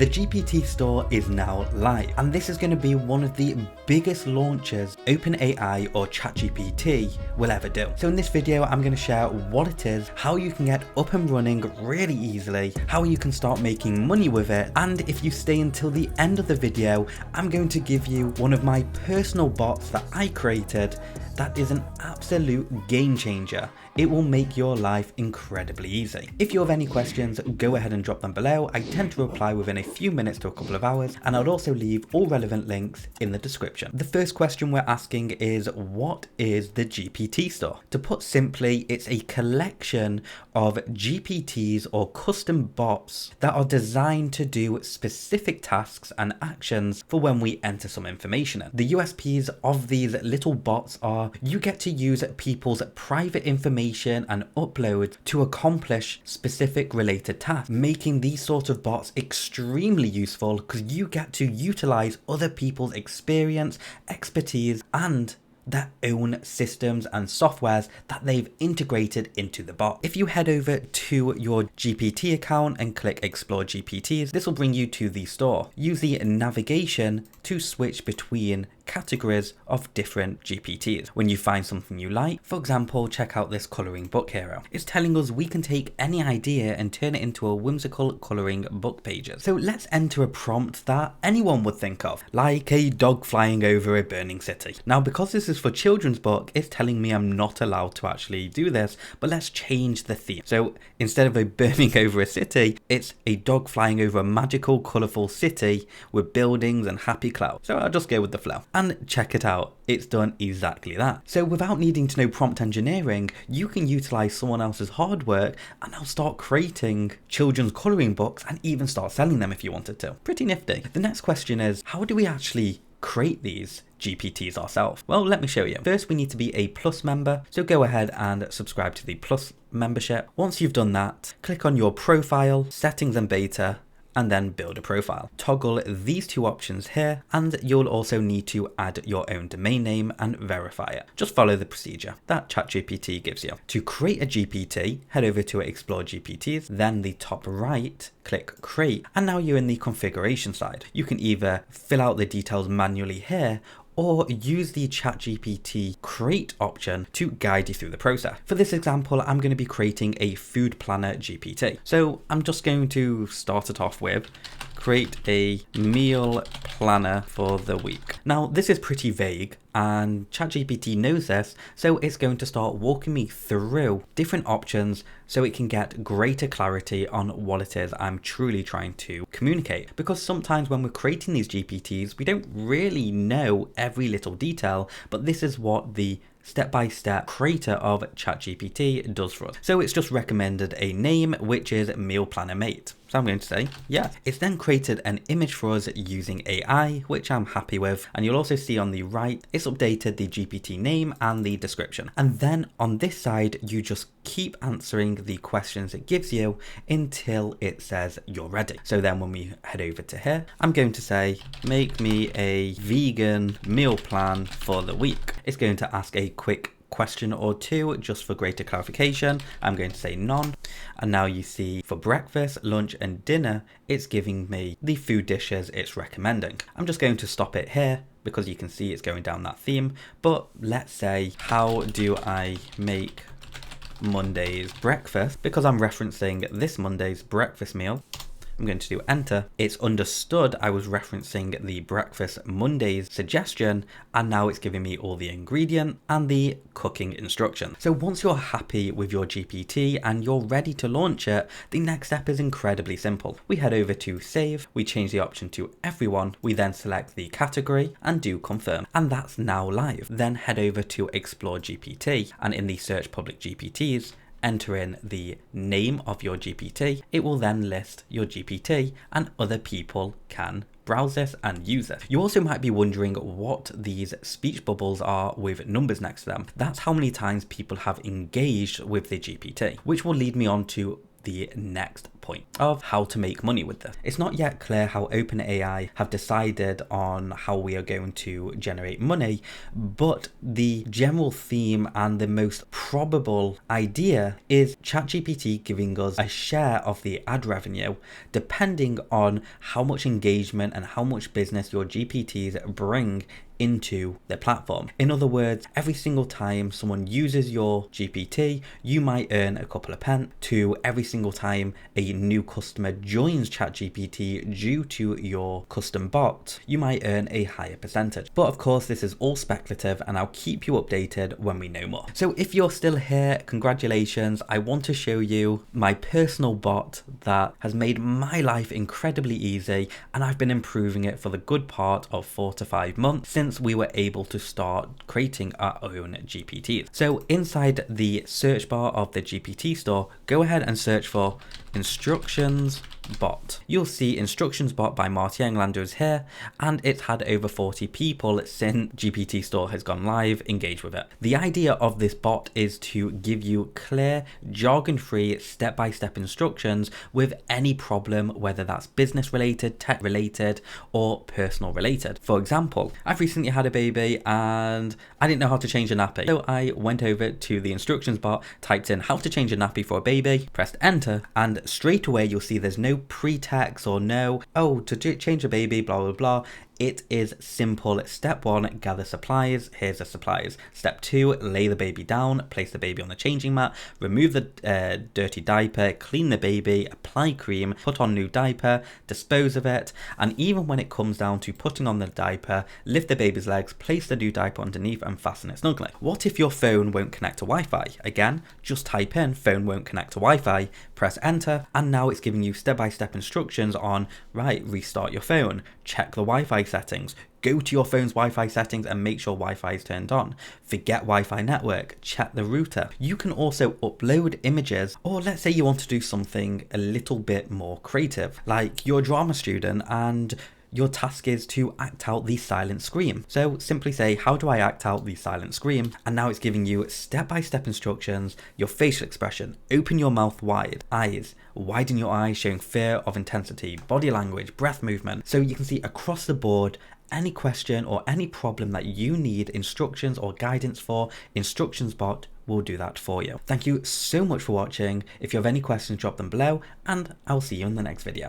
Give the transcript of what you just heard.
The GPT Store is now live, and this is going to be one of the biggest launches OpenAI or ChatGPT will ever do. So in this video, I'm going to share what it is, how you can get up and running really easily, how you can start making money with it, and if you stay until the end of the video, I'm going to give you one of my personal bots that I created that is an absolute game changer. It will make your life incredibly easy. If you have any questions, go ahead and drop them below. I tend to reply within a few minutes to a couple of hours, and I'll also leave all relevant links in the description. The first question we're asking is, what is the GPT Store? To put simply, it's a collection of GPTs or custom bots that are designed to do specific tasks and actions for when we enter some information in. The USPs of these little bots are you get to use people's private information and upload to accomplish specific related tasks, making these sort of bots extremely useful because you get to utilize other people's experience, expertise, and their own systems and softwares that they've integrated into the bot. If you head over to your GPT account and click Explore GPTs, this will bring you to the store. Use the navigation to switch between categories of different GPTs. When you find something you like, for example, check out this coloring book hero. It's telling us we can take any idea and turn it into a whimsical coloring book pages. So let's enter a prompt that anyone would think of, like a dog flying over a burning city. Now, because this is for children's book, it's telling me I'm not allowed to actually do this, but let's change the theme. So instead of a burning over a city, it's a dog flying over a magical, colorful city with buildings and happy clouds. So I'll just go with the flow. And check it out, it's done exactly that. So without needing to know prompt engineering, you can utilize someone else's hard work and now start creating children's coloring books and even start selling them if you wanted to. Pretty nifty. The next question is, how do we actually create these GPTs ourselves? Well, let me show you. First, we need to be a Plus member. So go ahead and subscribe to the Plus membership. Once you've done that, click on your profile, settings and beta, and then build a profile. Toggle these two options here, and you'll also need to add your own domain name and verify it. Just follow the procedure that ChatGPT gives you. To create a GPT, head over to Explore GPTs, then the top right, click Create, and now you're in the configuration side. You can either fill out the details manually here, or use the ChatGPT Create option to guide you through the process. For this example, I'm going to be creating a food planner GPT. So I'm just going to start it off with create a meal planner for the week. Now, this is pretty vague, and ChatGPT knows this, so it's going to start walking me through different options so it can get greater clarity on what it is I'm truly trying to communicate. Because sometimes when we're creating these GPTs, we don't really know every little detail, but this is what the step-by-step creator of ChatGPT does for us. So it's just recommended a name, which is Meal Planner Mate. So I'm going to say, yeah. It's then created an image for us using AI, which I'm happy with. And you'll also see on the right, it's updated the GPT name and the description. And then on this side, you just keep answering the questions it gives you until it says you're ready. So then when we head over to here, I'm going to say, make me a vegan meal plan for the week. It's going to ask a quick question or two just for greater clarification. I'm going to say none, and now you see for breakfast, lunch and dinner it's giving me the food dishes it's recommending. I'm just going to stop it here because you can see it's going down that theme, but let's say, how do I make Monday's breakfast? Because I'm referencing this Monday's breakfast meal, I'm going to do enter. It's understood I was referencing the breakfast Mondays suggestion, and now it's giving me all the ingredient and the cooking instruction. So once you're happy with your GPT and you're ready to launch it, the next step is incredibly simple. We head over to save, we change the option to everyone, we then select the category and do confirm, and that's now live. Then head over to Explore GPT, and in the search public GPTs, enter in the name of your GPT. It will then list your GPT and other people can browse this and use it. You also might be wondering what these speech bubbles are with numbers next to them. That's how many times people have engaged with the GPT, which will lead me on to the next point of how to make money with this. It's not yet clear how OpenAI have decided on how we are going to generate money, but the general theme and the most probable idea is ChatGPT giving us a share of the ad revenue depending on how much engagement and how much business your GPTs bring into their platform. In other words, every single time someone uses your GPT, you might earn a couple of pence, to every single time a new customer joins ChatGPT due to your custom bot, you might earn a higher percentage. But of course, this is all speculative and I'll keep you updated when we know more. So if you're still here, congratulations. I want to show you my personal bot that has made my life incredibly easy, and I've been improving it for the good part of 4 to 5 months since we were able to start creating our own GPTs. So inside the search bar of the GPT store, go ahead and search for instructions bot. You'll see instructions bot by Marty Englander is here, and it's had over 40 people since GPT Store has gone live engage with it. The idea of this bot is to give you clear, jargon-free, step-by-step instructions with any problem, whether that's business related, tech related, or personal related. For example, I've recently had a baby and I didn't know how to change a nappy. So I went over to the instructions bot, typed in how to change a nappy for a baby, pressed enter, and straight away you'll see there's no pretext or no, oh, to change a baby, blah, blah, blah. It is simple. Step 1, gather supplies. Here's the supplies. Step 2, lay the baby down, place the baby on the changing mat, remove the dirty diaper, clean the baby, apply cream, put on new diaper, dispose of it, and even when it comes down to putting on the diaper, lift the baby's legs, place the new diaper underneath and fasten it snugly. What if your phone won't connect to Wi-Fi? Again, just type in phone won't connect to Wi-Fi, press enter, and now it's giving you step-by-step instructions on, right, restart your phone, check the Wi-Fi settings, go to your phone's Wi-Fi settings and make sure Wi-Fi is turned on. Forget Wi-Fi network, check the router. You can also upload images, or let's say you want to do something a little bit more creative, like you're a drama student and your task is to act out the silent scream. So simply say, how do I act out the silent scream? And now it's giving you step-by-step instructions, your facial expression, open your mouth wide, eyes, widen your eyes, showing fear of intensity, body language, breath movement. So you can see across the board, any question or any problem that you need instructions or guidance for, Instructions Bot will do that for you. Thank you so much for watching. If you have any questions, drop them below, and I'll see you in the next video.